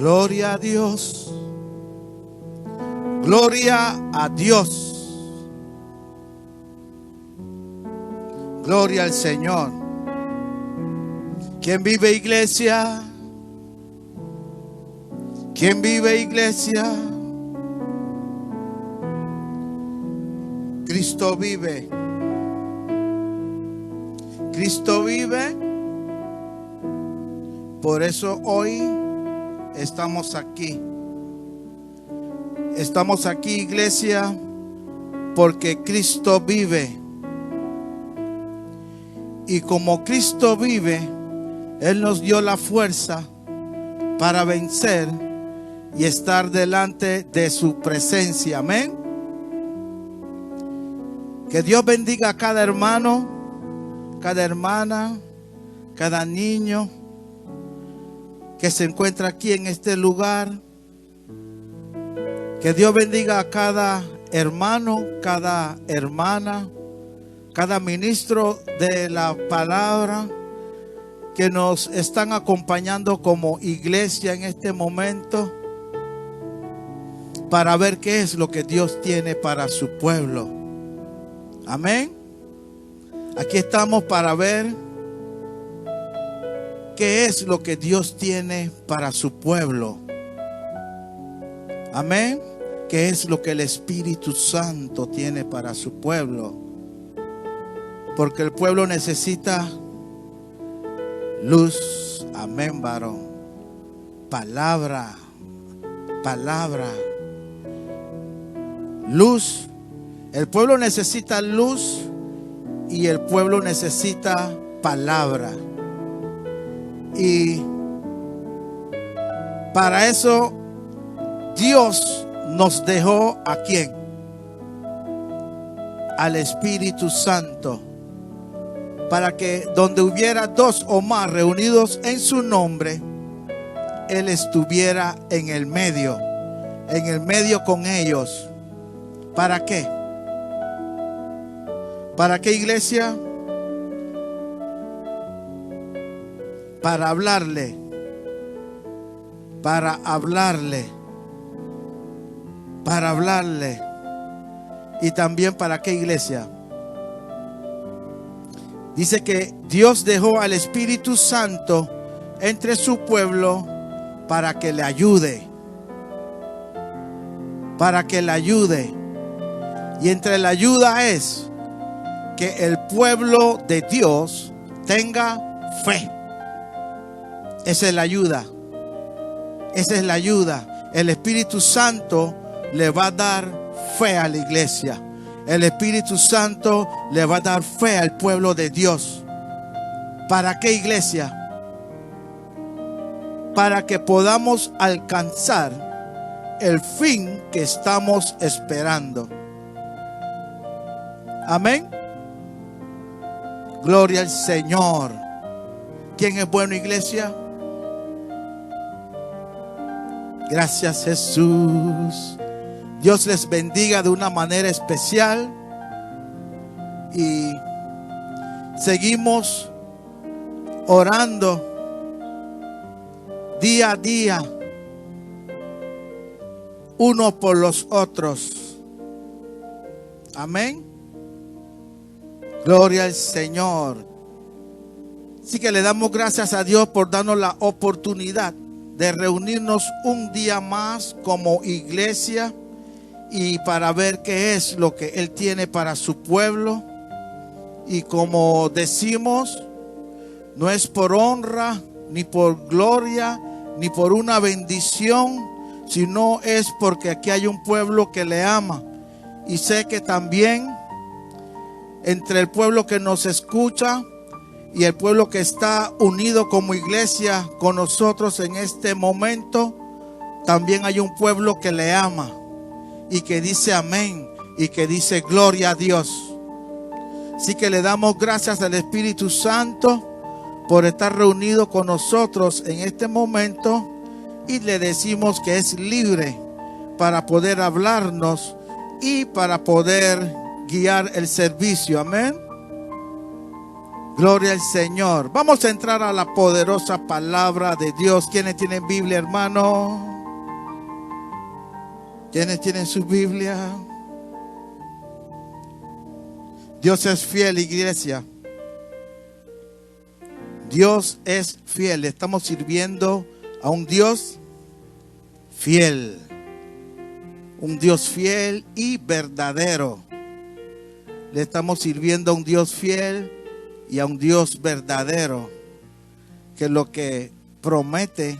Gloria a Dios. Gloria a Dios. Gloria al Señor. ¿Quién vive, iglesia? ¿Quién vive, iglesia? Cristo vive. Cristo vive. Por eso hoy estamos aquí. Estamos aquí, iglesia, porque Cristo vive. Y como Cristo vive, Él nos dio la fuerza para vencer y estar delante de su presencia. Amén. Que Dios bendiga a cada hermano, cada hermana, cada niño que se encuentra aquí en este lugar. Que Dios bendiga a cada hermano, cada hermana, cada ministro de la palabra que nos están acompañando como iglesia en este momento para ver qué es lo que Dios tiene para su pueblo. Amén. Aquí estamos para ver qué es lo que Dios tiene para su pueblo. Amén. ¿Qué es lo que el Espíritu Santo tiene para su pueblo? Porque el pueblo necesita luz. Amén, varón. Palabra. Palabra. Luz. El pueblo necesita luz y el pueblo necesita palabra. Y para eso Dios nos dejó ¿a quién? Al Espíritu Santo, para que donde hubiera dos o más reunidos en su nombre, Él estuviera en el medio con ellos. ¿Para qué? ¿Para qué, iglesia? Para hablarle. Para hablarle. Para hablarle. Y también para qué, iglesia. Dice que Dios dejó al Espíritu Santo entre su pueblo para que le ayude. Para que le ayude. Y entre la ayuda es que el pueblo de Dios tenga fe. Esa es la ayuda. Esa es la ayuda. El Espíritu Santo le va a dar fe a la iglesia. El Espíritu Santo le va a dar fe al pueblo de Dios. ¿Para qué, iglesia? Para que podamos alcanzar el fin que estamos esperando. Amén. Gloria al Señor. ¿Quién es bueno, iglesia? Gracias, Jesús. Dios les bendiga de una manera especial. Y seguimos orando día a día, uno por los otros. Amén. Gloria al Señor. Así que le damos gracias a Dios por darnos la oportunidad de reunirnos un día más como iglesia y para ver qué es lo que Él tiene para su pueblo. Y como decimos, no es por honra, ni por gloria, ni por una bendición, sino es porque aquí hay un pueblo que le ama. Y sé que también entre el pueblo que nos escucha y el pueblo que está unido como iglesia con nosotros en este momento, también hay un pueblo que le ama y que dice amén y que dice gloria a Dios. Así que le damos gracias al Espíritu Santo por estar reunido con nosotros en este momento, y le decimos que es libre para poder hablarnos y para poder guiar el servicio. Amén. Gloria al Señor. Vamos a entrar a la poderosa palabra de Dios. ¿Quiénes tienen Biblia, hermano? ¿Quiénes tienen su Biblia? Dios es fiel, iglesia. Dios es fiel. Estamos sirviendo a un Dios fiel. Un Dios fiel y verdadero. Le estamos sirviendo a un Dios fiel y a un Dios verdadero, que lo que promete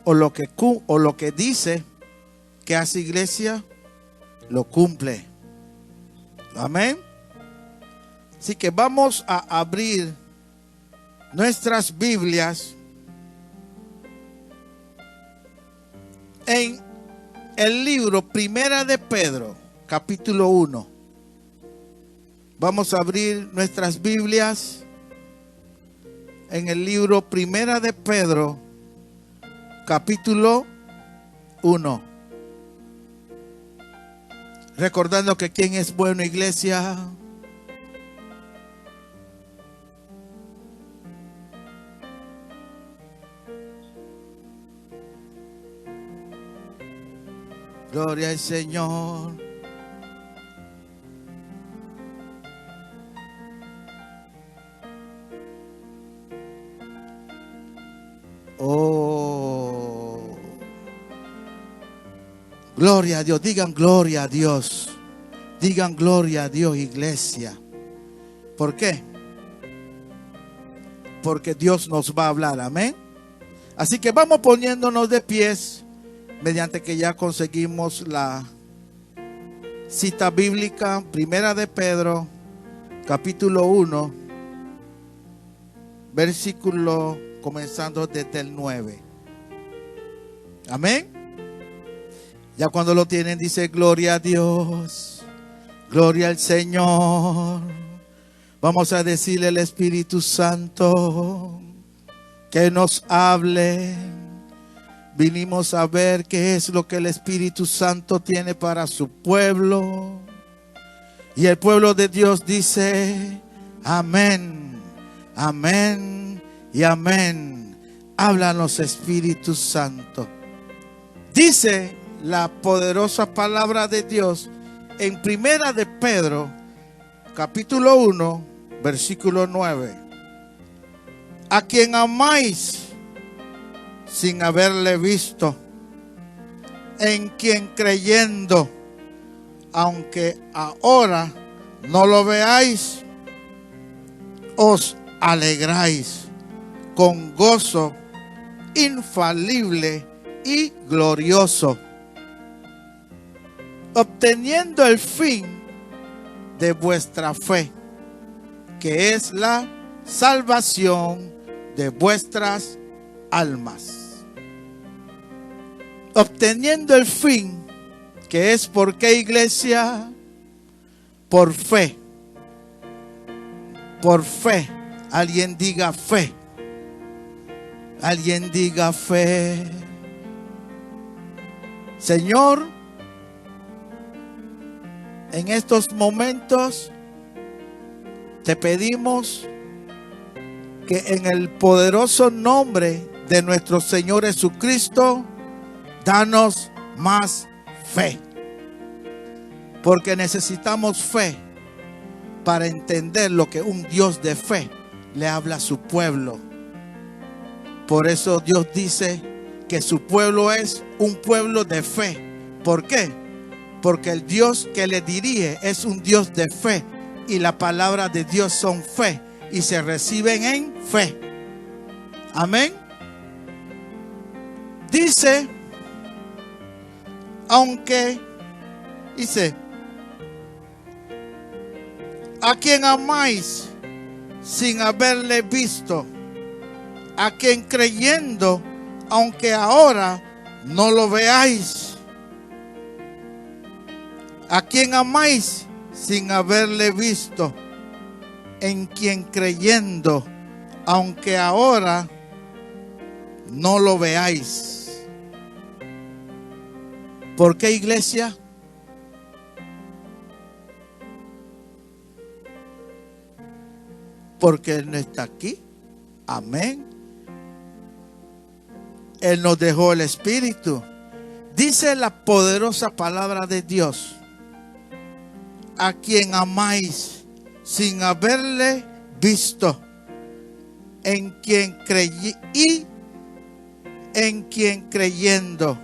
o lo que dice que hace, iglesia, lo cumple. Amén. Así que vamos a abrir nuestras Biblias en el libro Primera de Pedro, capítulo 1. Vamos a abrir nuestras Biblias en el libro Primera de Pedro, capítulo 1. Recordando que ¿quién es bueno, iglesia? Gloria al Señor. Oh, gloria a Dios. Digan gloria a Dios. Digan gloria a Dios, iglesia. ¿Por qué? Porque Dios nos va a hablar. Amén. Así que vamos poniéndonos de pies, mediante que ya conseguimos la cita bíblica. Primera de Pedro, capítulo 1, versículo comenzando desde el 9. Amén. Ya cuando lo tienen, dice: gloria a Dios, gloria al Señor. Vamos a decirle al Espíritu Santo que nos hable. Vinimos a ver qué es lo que el Espíritu Santo tiene para su pueblo. Y el pueblo de Dios dice: amén, amén y amén. Háblanos, Espíritu Santo. Dice la poderosa palabra de Dios en Primera de Pedro, capítulo 1, versículo 9. A quien amáis sin haberle visto, en quien creyendo, aunque ahora no lo veáis, os alegráis con gozo infalible y glorioso, obteniendo el fin de vuestra fe, que es la salvación de vuestras almas. Obteniendo el fin, que es ¿por qué, iglesia? Por fe. Por fe. Alguien diga fe. Alguien diga fe. Señor, en estos momentos te pedimos que en el poderoso nombre de nuestro Señor Jesucristo, danos más fe. Porque necesitamos fe para entender lo que un Dios de fe le habla a su pueblo. Por eso Dios dice que su pueblo es un pueblo de fe. ¿Por qué? Porque el Dios que le dirige es un Dios de fe. Y la palabra de Dios son fe. Y se reciben en fe. Amén. Dice, aunque, dice, a quien amáis sin haberle visto, a quien creyendo, aunque ahora no lo veáis, a quien amáis sin haberle visto, en quien creyendo, aunque ahora no lo veáis. ¿Por qué, iglesia? Porque Él no está aquí. Amén. Él nos dejó el Espíritu. Dice la poderosa palabra de Dios: a quien amáis sin haberle visto, en quien creí y en quien creyendo,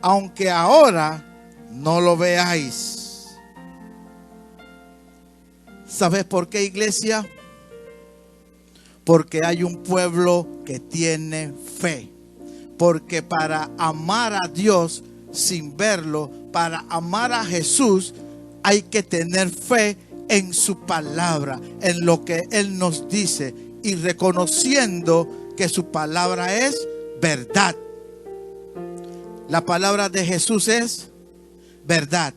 aunque ahora no lo veáis. ¿Sabes por qué, iglesia? Porque hay un pueblo que tiene fe. Porque para amar a Dios sin verlo, para amar a Jesús, hay que tener fe en su palabra, en lo que Él nos dice, y reconociendo que su palabra es verdad. La palabra de Jesús es verdad.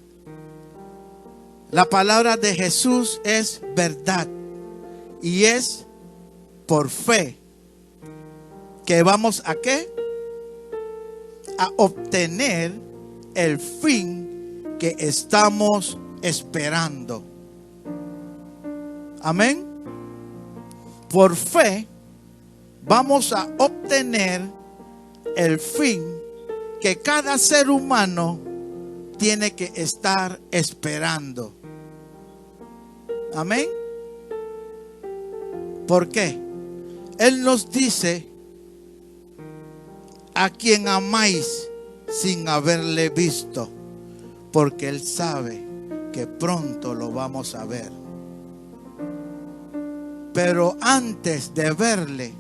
La palabra de Jesús es verdad. Y es por fe que vamos a ¿qué? A obtener el fin que estamos esperando. Amén. Por fe vamos a obtener el fin que cada ser humano tiene que estar esperando. Amén. ¿Por qué? Él nos dice: a quien amáis sin haberle visto, porque Él sabe que pronto lo vamos a ver. Pero antes de verle,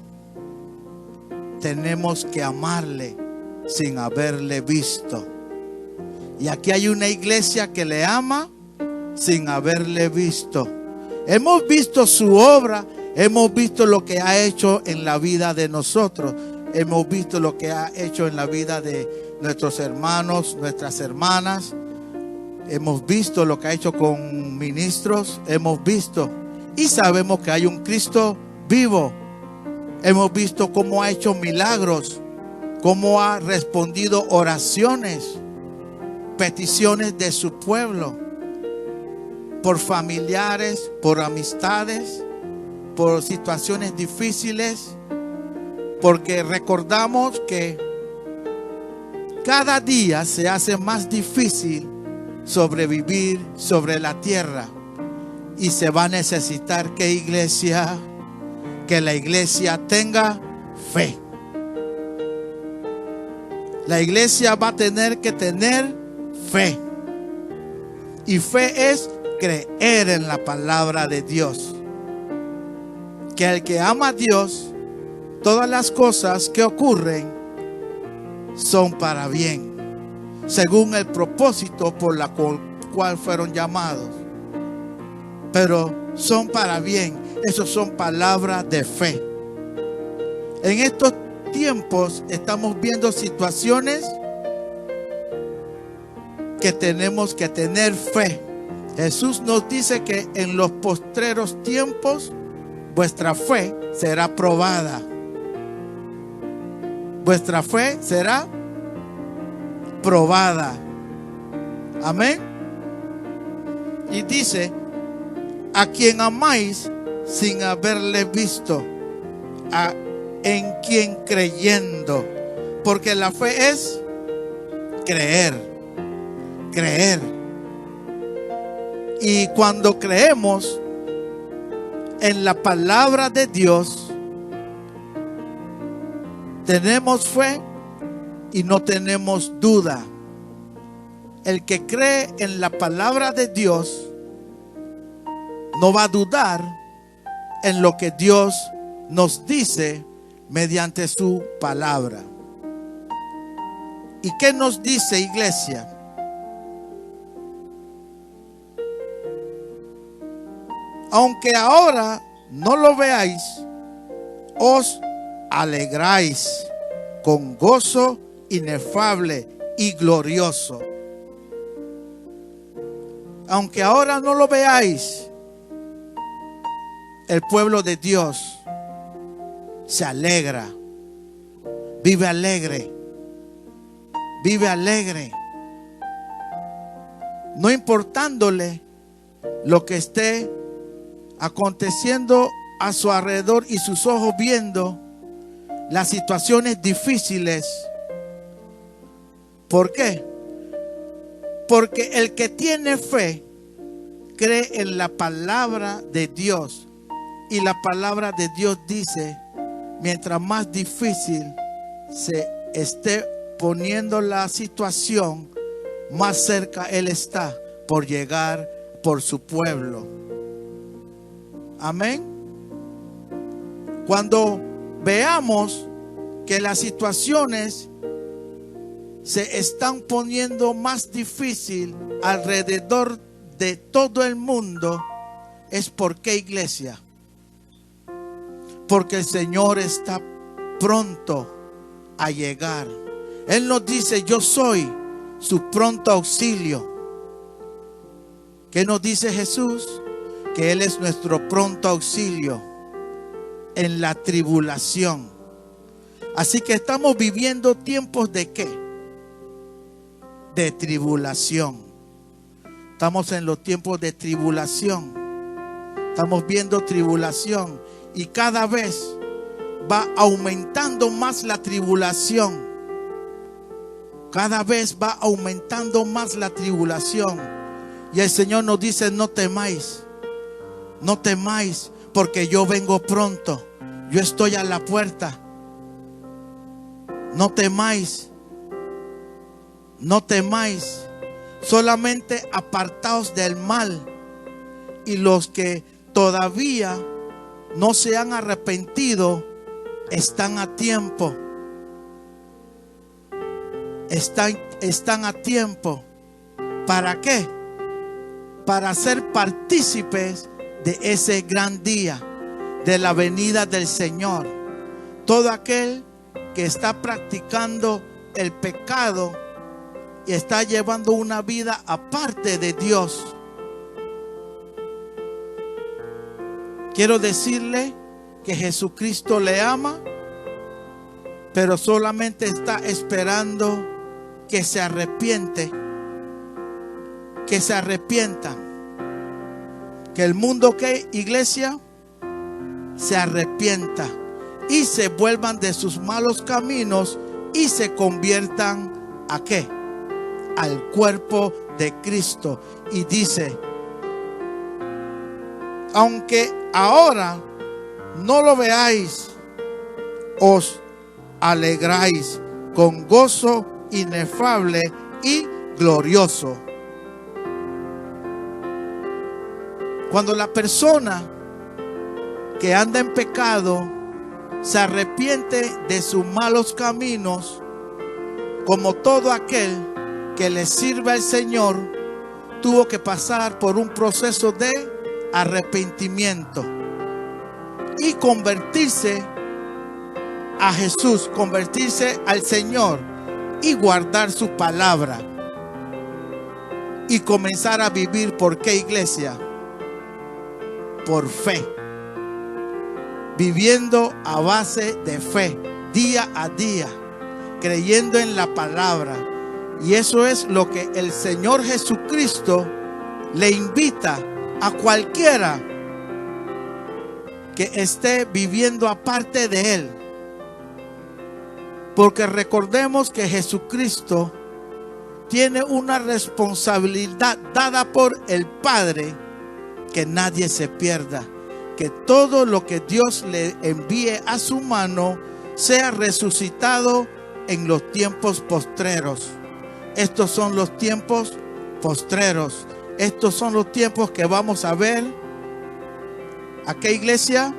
tenemos que amarle sin haberle visto. Y aquí hay una iglesia que le ama sin haberle visto. Hemos visto su obra, hemos visto lo que ha hecho en la vida de nosotros. Hemos visto lo que ha hecho en la vida de nuestros hermanos, nuestras hermanas. Hemos visto lo que ha hecho con ministros. Hemos visto y sabemos que hay un Cristo vivo. Hemos visto cómo ha hecho milagros, cómo ha respondido oraciones, peticiones de su pueblo, por familiares, por amistades, por situaciones difíciles. Porque recordamos que cada día se hace más difícil sobrevivir sobre la tierra. Y se va a necesitar que iglesia, que la iglesia tenga fe. La iglesia va a tener que tener fe. Y fe es creer en la palabra de Dios. Que el que ama a Dios, todas las cosas que ocurren son para bien, según el propósito por la cual fueron llamados. Pero son para bien. Esas son palabras de fe. En estos tiempos estamos viendo situaciones que tenemos que tener fe. Jesús nos dice que en los postreros tiempos vuestra fe será probada. Vuestra fe será probada. Amén. Y dice: a quien amáis sin haberle visto, en quien creyendo. Porque la fe es creer. Creer. Y cuando creemos en la palabra de Dios, tenemos fe y no tenemos duda. El que cree en la palabra de Dios no va a dudar en lo que Dios nos dice mediante su palabra. ¿Y qué nos dice, iglesia? Aunque ahora no lo veáis, os alegráis con gozo inefable y glorioso. Aunque ahora no lo veáis, el pueblo de Dios se alegra. Vive alegre. Vive alegre. No importándole lo que esté aconteciendo a su alrededor y sus ojos viendo las situaciones difíciles. ¿Por qué? Porque el que tiene fe cree en la palabra de Dios. Y la palabra de Dios dice, mientras más difícil se esté poniendo la situación, más cerca Él está por llegar por su pueblo. Amén. Cuando veamos que las situaciones se están poniendo más difícil alrededor de todo el mundo, es porque, iglesia, porque el Señor está pronto a llegar. Él nos dice, yo soy su pronto auxilio. ¿Qué nos dice Jesús? Que Él es nuestro pronto auxilio en la tribulación. Así que estamos viviendo tiempos de ¿qué? De tribulación. Estamos en los tiempos de tribulación. Estamos viendo tribulación y cada vez va aumentando más la tribulación. Cada vez va aumentando más la tribulación. Y el Señor nos dice, no temáis. No temáis, porque yo vengo pronto. Yo estoy a la puerta. No temáis. No temáis. Solamente apartaos del mal. Y los que todavía no se han arrepentido están a tiempo. Están a tiempo. ¿Para qué? Para ser partícipes de ese gran día, de la venida del Señor. Todo aquel que está practicando el pecado y está llevando una vida aparte de Dios, quiero decirle que Jesucristo le ama, pero solamente está esperando que se arrepienta. Que se arrepientan. Que el mundo, que iglesia, se arrepienta y se vuelvan de sus malos caminos y se conviertan ¿a qué? Al cuerpo de Cristo. Y dice, aunque ahora no lo veáis, os alegráis con gozo inefable y glorioso. Cuando la persona que anda en pecado se arrepiente de sus malos caminos, como todo aquel que le sirve al Señor, tuvo que pasar por un proceso de arrepentimiento y convertirse a Jesús, convertirse al Señor y guardar su palabra y comenzar a vivir. ¿Por qué, iglesia? Por fe, viviendo a base de fe, día a día, creyendo en la palabra. Y eso es lo que el Señor Jesucristo le invita a cualquiera que esté viviendo aparte de Él. Porque recordemos que Jesucristo tiene una responsabilidad dada por el Padre, que nadie se pierda, que todo lo que Dios le envíe a su mano sea resucitado en los tiempos postreros. Estos son los tiempos postreros. Estos son los tiempos que vamos a ver. ¿A qué, iglesia?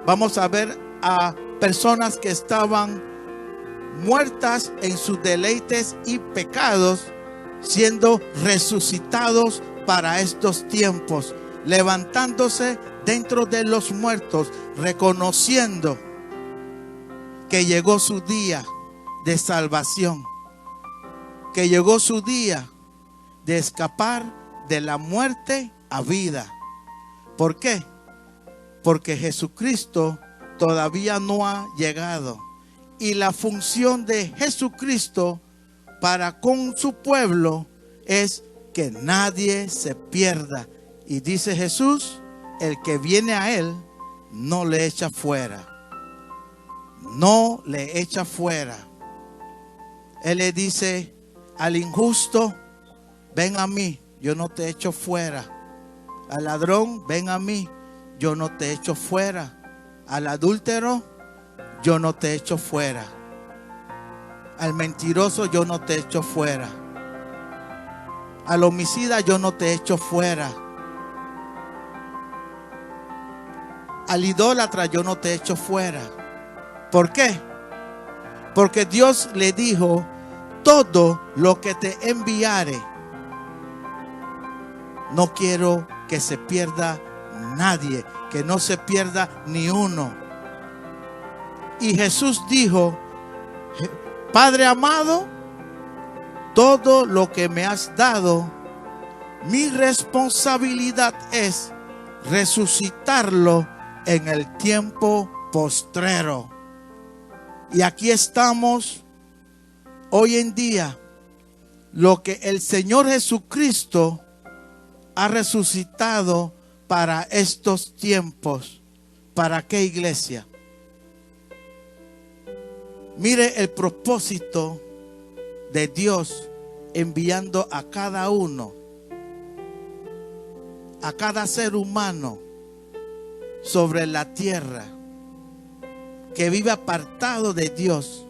Vamos a ver a personas que estaban muertas en sus deleites y pecados, siendo resucitados para estos tiempos, levantándose dentro de los muertos, reconociendo que llegó su día de salvación, que llegó su día de escapar de la muerte a vida. ¿Por qué? Porque Jesucristo todavía no ha llegado. Y la función de Jesucristo para con su pueblo es que nadie se pierda. Y dice Jesús, el que viene a Él no le echa fuera. No le echa fuera. Él le dice al injusto, ven a mí, yo no te echo fuera. Al ladrón, ven a mí, yo no te echo fuera. Al adúltero, yo no te echo fuera. Al mentiroso, yo no te echo fuera. Al homicida, yo no te echo fuera. Al idólatra, yo no te echo fuera. ¿Por qué? Porque Dios le dijo, todo lo que te enviare, no quiero que se pierda nadie, que no se pierda ni uno. Y Jesús dijo, Padre amado, todo lo que me has dado, mi responsabilidad es resucitarlo en el tiempo postrero. Y aquí estamos hoy en día. Lo que el Señor Jesucristo ha resucitado para estos tiempos. ¿Para qué, iglesia? Mire el propósito de Dios enviando a cada uno, a cada ser humano sobre la tierra que vive apartado de Dios,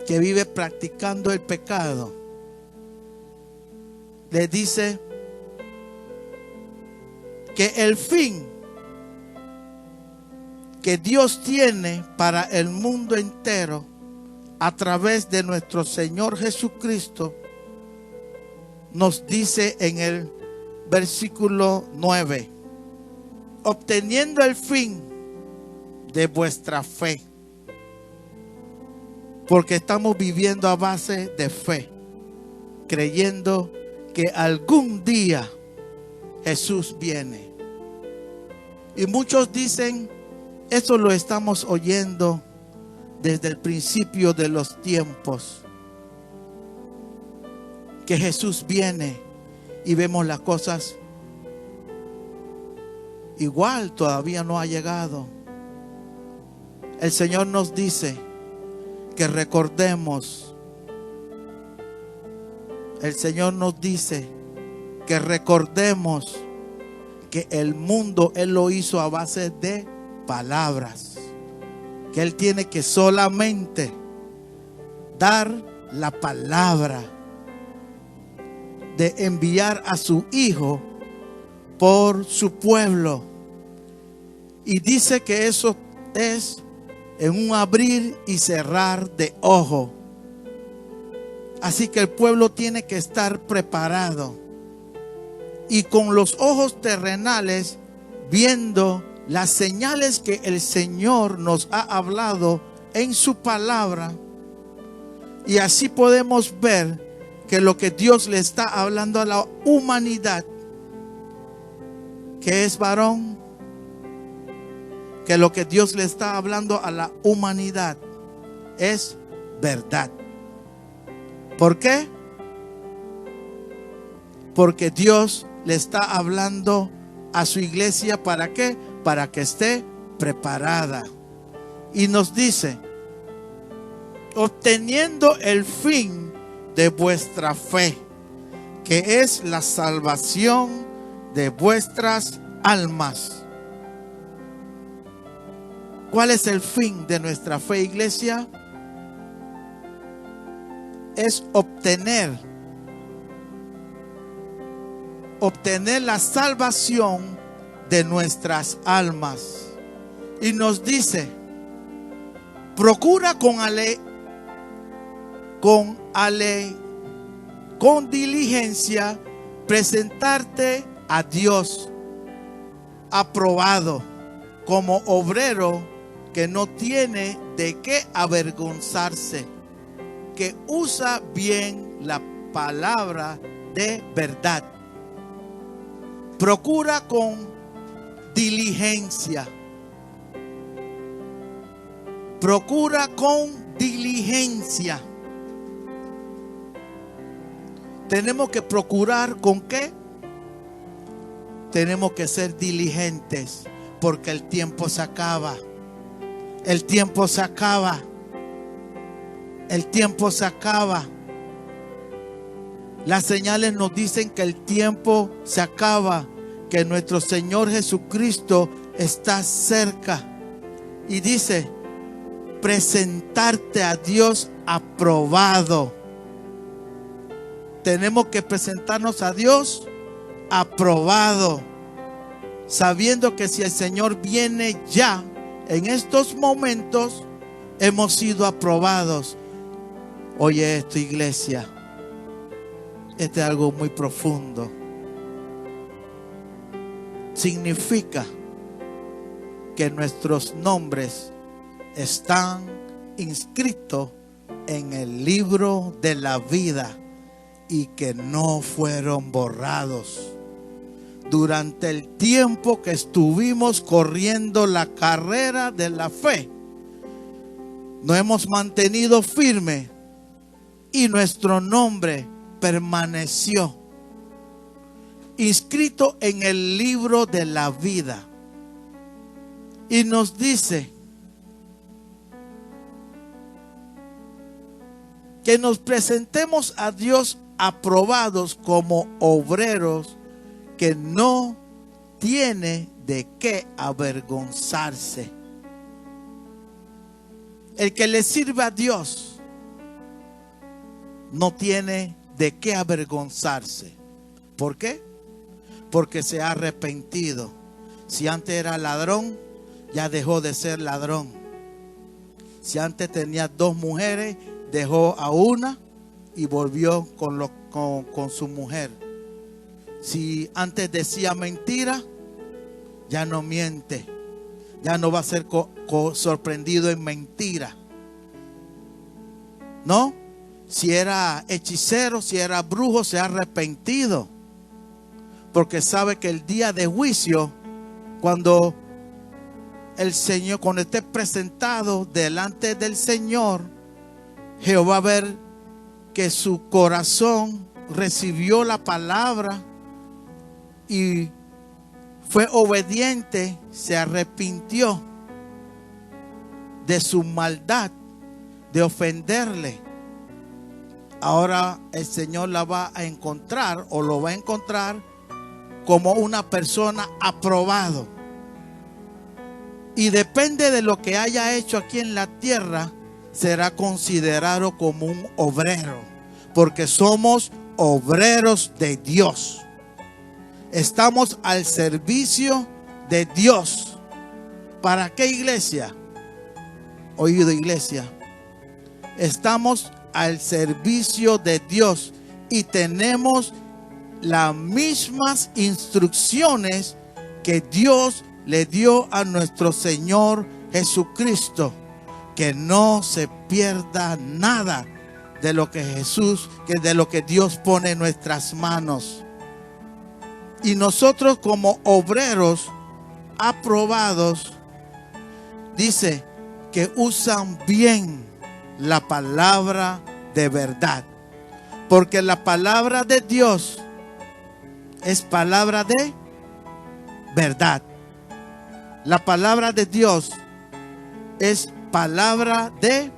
que vive practicando el pecado. Le dice que el fin que Dios tiene para el mundo entero a través de nuestro Señor Jesucristo, nos dice en el versículo 9, obteniendo el fin de vuestra fe, porque estamos viviendo a base de fe, creyendo que algún día Jesús viene. Y muchos dicen, eso lo estamos oyendo desde el principio de los tiempos, que Jesús viene y vemos las cosas igual, todavía no ha llegado. El Señor nos dice que recordemos. El Señor nos dice que recordemos que el mundo Él lo hizo a base de palabras. Que Él tiene que solamente dar la palabra de enviar a su Hijo por su pueblo. Y dice que eso es en un abrir y cerrar de ojo. Así que el pueblo tiene que estar preparado y con los ojos terrenales viendo las señales que el Señor nos ha hablado en su palabra. Y así podemos ver que lo que Dios le está hablando a la humanidad, que es varón, que lo que Dios le está hablando a la humanidad es verdad. ¿Por qué? Porque Dios le está hablando a su iglesia. ¿Para qué? Para que esté preparada. Y nos dice, obteniendo el fin de vuestra fe, que es la salvación de vuestras almas. ¿Cuál es el fin de nuestra fe, iglesia? Es obtener la salvación de nuestras almas. Y nos dice, procura con diligencia presentarte a Dios aprobado, como obrero que no tiene de qué avergonzarse, que usa bien la palabra de verdad. Procura con diligencia. Procura con diligencia. Tenemos que procurar ¿con qué? Tenemos que ser diligentes, porque el tiempo se acaba. El tiempo se acaba. El tiempo se acaba. Las señales nos dicen que el tiempo se acaba, que nuestro Señor Jesucristo está cerca. Y dice, presentarte a Dios aprobado. Tenemos que presentarnos a Dios aprobado, sabiendo que si el Señor viene ya, en estos momentos hemos sido aprobados. Oye esto, iglesia, este es algo muy profundo. Significa que nuestros nombres están inscritos en el libro de la vida y que no fueron borrados. Durante el tiempo que estuvimos corriendo la carrera de la fe, nos hemos mantenido firme y nuestro nombre permaneció inscrito en el libro de la vida. Y nos dice que nos presentemos a Dios aprobados como obreros que no tiene de qué avergonzarse. El que le sirve a Dios no tiene de qué avergonzarse. ¿Por qué? Porque se ha arrepentido. Si antes era ladrón, ya dejó de ser ladrón. Si antes tenía 2 mujeres, dejó a una y volvió con su mujer. Si antes decía mentira, ya no miente. Ya no va a ser sorprendido en mentira. ¿No? Si era hechicero, si era brujo, se ha arrepentido. Porque sabe que el día de juicio, cuando el Señor, cuando esté presentado delante del Señor, Jehová va a ver que su corazón recibió la palabra y fue obediente, se arrepintió de su maldad, de ofenderle. Ahora el Señor la va a encontrar, o lo va a encontrar como una persona aprobado. Y depende de lo que haya hecho aquí en la tierra, será considerado como un obrero, porque somos obreros de Dios. Estamos al servicio de Dios. ¿Para qué, iglesia? Oído, iglesia. Estamos al servicio de Dios y tenemos las mismas instrucciones que Dios le dio a nuestro Señor Jesucristo. Que no se pierda nada de lo que de lo que Dios pone en nuestras manos. Y nosotros como obreros aprobados, dice que usan bien la palabra de verdad. Porque la palabra de Dios es palabra de verdad. La palabra de Dios es palabra de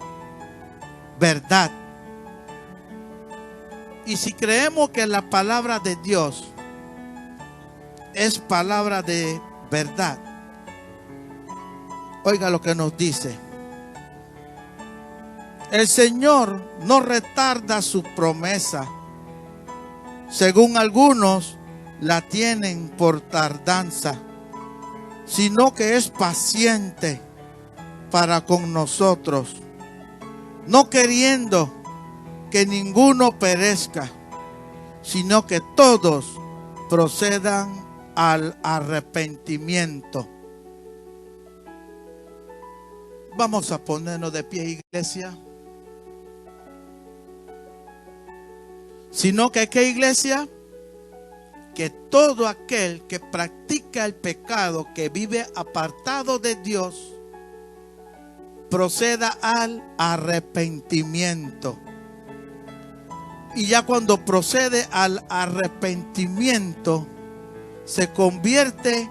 verdad. Y si creemos que la palabra de Dios es palabra de verdad, oiga lo que nos dice. El Señor no retarda su promesa, según algunos la tienen por tardanza, sino que es paciente para con nosotros, no queriendo que ninguno perezca, sino que todos procedan al arrepentimiento. Vamos a ponernos de pie, iglesia. Sino que, ¿qué, iglesia? Que todo aquel que practica el pecado, que vive apartado de Dios, proceda al arrepentimiento. Y ya cuando procede al arrepentimiento, se convierte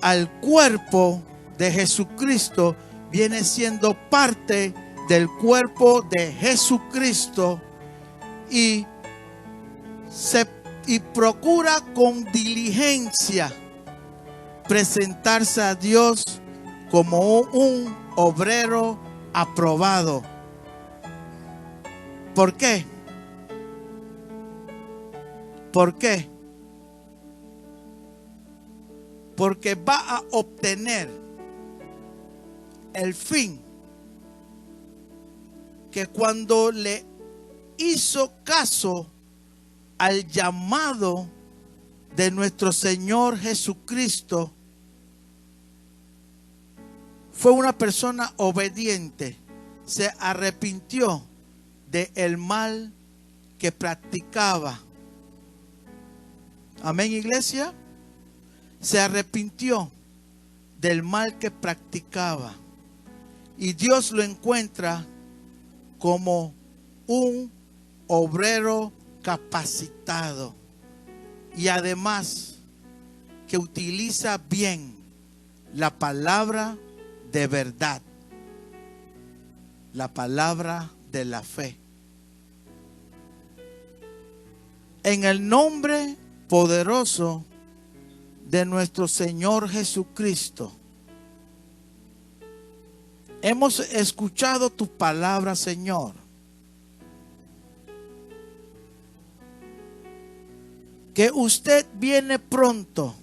al cuerpo de Jesucristo, viene siendo parte del cuerpo de Jesucristo y procura con diligencia presentarse a Dios como un obrero aprobado. ¿Por qué? ¿Por qué? Porque va a obtener el fin que cuando le hizo caso al llamado de nuestro Señor Jesucristo, fue una persona obediente, se arrepintió del mal que practicaba. Amén, iglesia. Se arrepintió del mal que practicaba. Y Dios lo encuentra como un obrero capacitado. Y además que utiliza bien la palabra de verdad. La palabra de la fe. En el nombre poderoso de nuestro Señor Jesucristo, hemos escuchado tu palabra, Señor. Que usted viene pronto,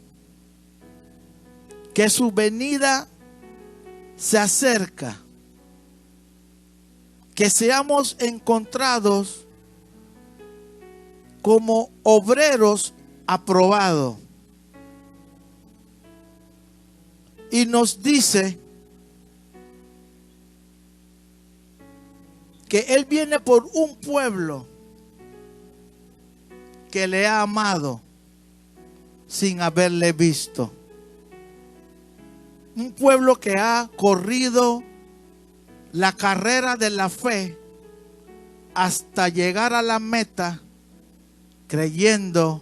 que su venida se acerca, que seamos encontrados como obreros aprobados. Y nos dice que Él viene por un pueblo que le ha amado sin haberle visto. Un pueblo que ha corrido la carrera de la fe hasta llegar a la meta, creyendo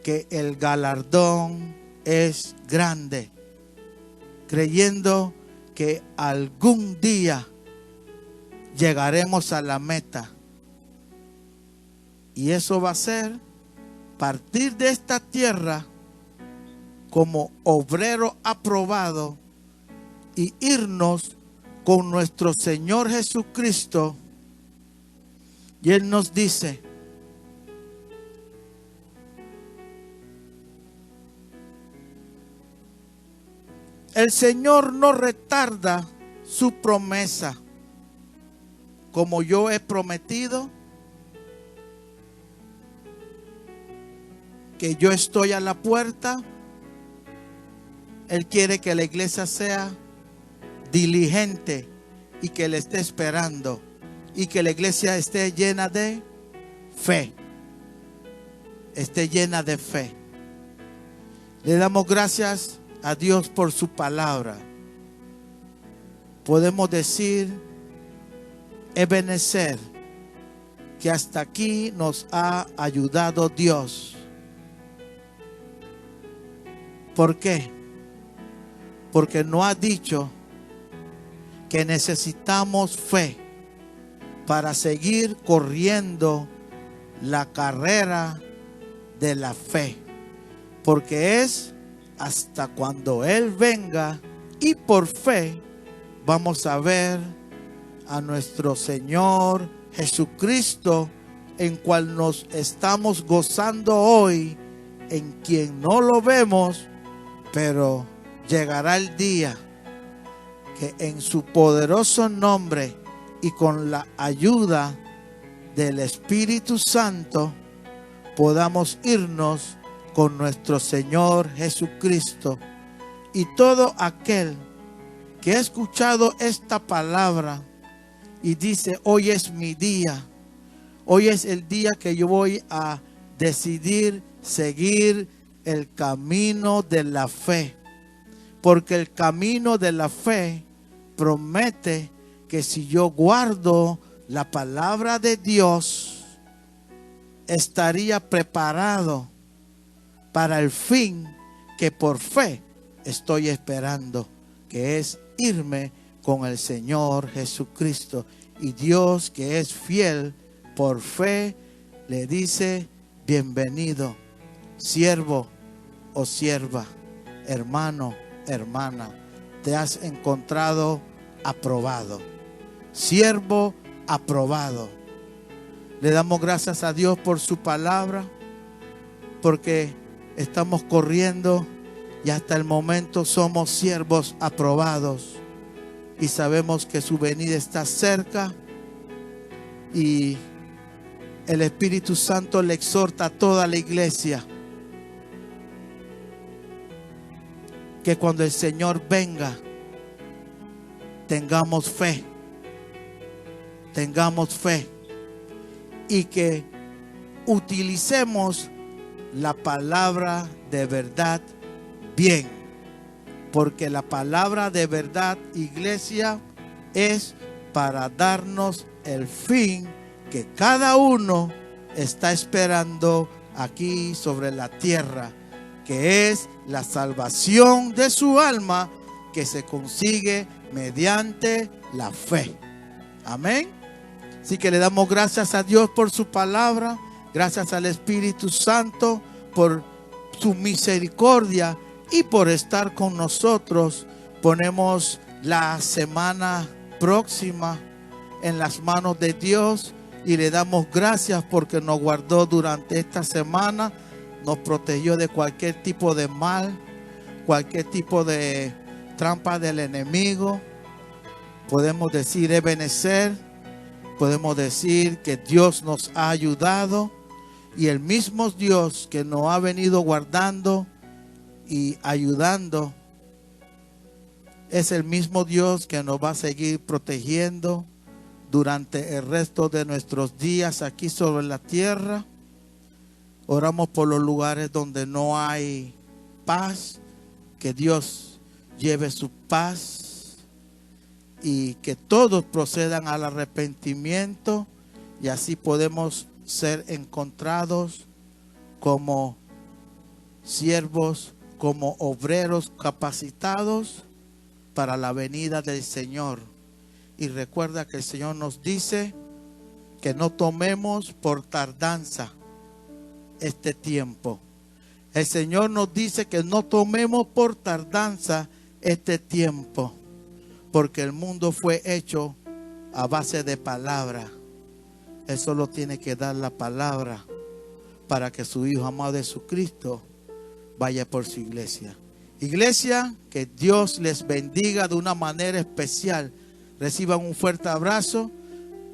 que el galardón es grande, creyendo que algún día llegaremos a la meta. Y eso va a ser partir de esta tierra como obrero aprobado y irnos con nuestro Señor Jesucristo. Y Él nos dice: el Señor no retarda su promesa, como yo he prometido, que yo estoy a la puerta. Él quiere que la iglesia sea diligente y que le esté esperando, y que la iglesia esté llena de fe, esté llena de fe. Le damos gracias a Dios por su palabra. Podemos decir, Ebenezer, que hasta aquí nos ha ayudado Dios. ¿Por qué? Porque nos ha dicho que necesitamos fe para seguir corriendo la carrera de la fe. Porque es hasta cuando Él venga y por fe vamos a ver a nuestro Señor Jesucristo, en cual nos estamos gozando hoy, en quien no lo vemos, pero llegará el día que en su poderoso nombre y con la ayuda del Espíritu Santo podamos irnos con nuestro Señor Jesucristo. Y todo aquel que ha escuchado esta palabra y dice: hoy es mi día, hoy es el día que yo voy a decidir seguir el camino de la fe, porque el camino de la fe promete que si yo guardo la palabra de Dios, estaría preparado para el fin que por fe estoy esperando, que es irme con el Señor Jesucristo. Y Dios, que es fiel, por fe le dice: bienvenido, siervo o sierva, hermano, hermana, te has encontrado aprobado, siervo aprobado. Le damos gracias a Dios por su palabra, porque estamos corriendo y hasta el momento somos siervos aprobados y sabemos que su venida está cerca. Y el Espíritu Santo le exhorta a toda la iglesia que cuando el Señor venga, tengamos fe y que utilicemos la palabra de verdad bien, porque la palabra de verdad, iglesia, es para darnos el fin que cada uno está esperando aquí sobre la tierra, que es la salvación de su alma, que se consigue mediante la fe. Amén. Así que le damos gracias a Dios por su palabra, gracias al Espíritu Santo por su misericordia y por estar con nosotros. Ponemos la semana próxima en las manos de Dios y le damos gracias porque nos guardó durante esta semana, nos protegió de cualquier tipo de mal, cualquier tipo de trampa del enemigo. Podemos decir Ebenezer, podemos decir que Dios nos ha ayudado, y el mismo Dios que nos ha venido guardando y ayudando es el mismo Dios que nos va a seguir protegiendo durante el resto de nuestros días aquí sobre la tierra. Oramos por los lugares donde no hay paz, que Dios lleve su paz y que todos procedan al arrepentimiento, y así podemos ser encontrados como siervos, como obreros capacitados para la venida del Señor. Y recuerda que el Señor nos dice que no tomemos por tardanza este tiempo. El Señor nos dice que no tomemos por tardanza este tiempo, porque el mundo fue hecho a base de palabra. Él solo tiene que dar la palabra para que su Hijo amado Jesucristo vaya por su iglesia. Iglesia, que Dios les bendiga de una manera especial. Reciban un fuerte abrazo.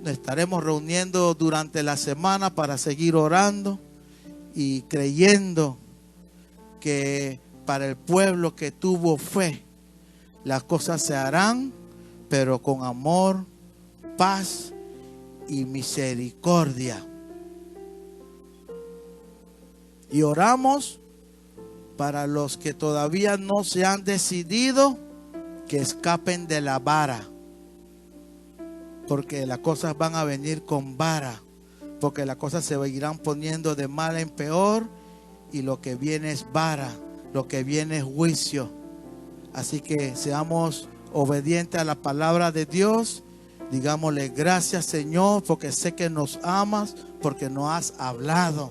Nos estaremos reuniendo durante la semana para seguir orando y creyendo que para el pueblo que tuvo fe, las cosas se harán, pero con amor, paz y misericordia. Y oramos para los que todavía no se han decidido, que escapen de la vara, porque las cosas van a venir con vara, porque las cosas se irán poniendo de mal en peor, y lo que viene es vara, lo que viene es juicio. Así que seamos obedientes a la palabra de Dios. Digámosle gracias, Señor, porque sé que nos amas, porque nos has hablado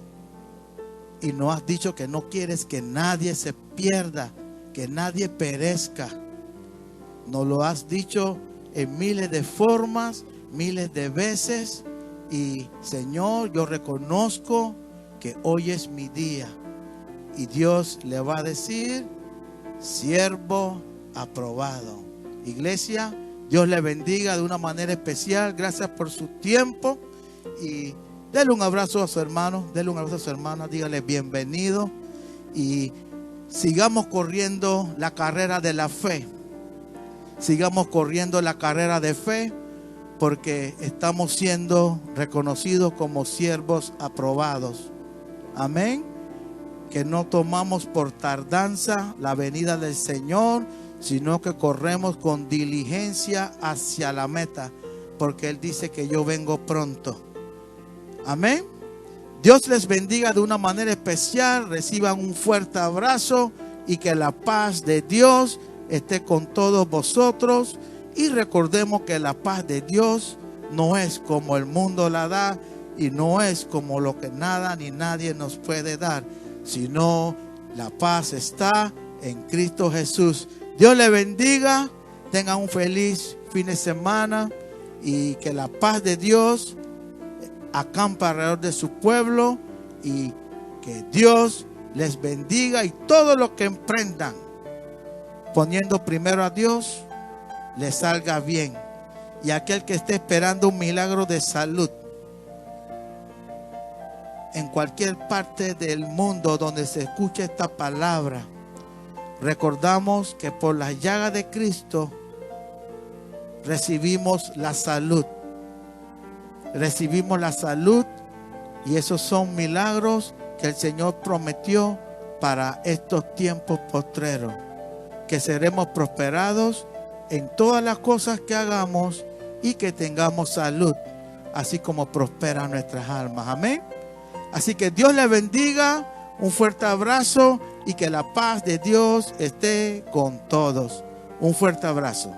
y nos has dicho que no quieres que nadie se pierda, que nadie perezca. Nos lo has dicho en miles de formas, miles de veces. Y Señor, yo reconozco que hoy es mi día. Y Dios le va a decir: siervo aprobado. Iglesia, Dios le bendiga de una manera especial. Gracias por su tiempo. Y dele un abrazo a su hermano, dele un abrazo a su hermana, dígale bienvenido. Y sigamos corriendo la carrera de la fe. Sigamos corriendo la carrera de fe, porque estamos siendo reconocidos como siervos aprobados. Amén. Que no tomamos por tardanza la venida del Señor, sino que corremos con diligencia hacia la meta, porque Él dice que yo vengo pronto. Amén. Dios les bendiga de una manera especial. Reciban un fuerte abrazo y que la paz de Dios esté con todos vosotros. Y recordemos que la paz de Dios no es como el mundo la da y no es como lo que nada ni nadie nos puede dar, sino la paz está en Cristo Jesús. Dios le bendiga. Tengan un feliz fin de semana y que la paz de Dios acampa alrededor de su pueblo y que Dios les bendiga y todo lo que emprendan poniendo primero a Dios les salga bien. Y aquel que esté esperando un milagro de salud en cualquier parte del mundo donde se escuche esta palabra, recordamos que por las llagas de Cristo recibimos la salud. Recibimos la salud y esos son milagros que el Señor prometió para estos tiempos postreros. Que seremos prosperados en todas las cosas que hagamos y que tengamos salud, así como prosperan nuestras almas. Amén. Así que Dios les bendiga, un fuerte abrazo y que la paz de Dios esté con todos. Un fuerte abrazo.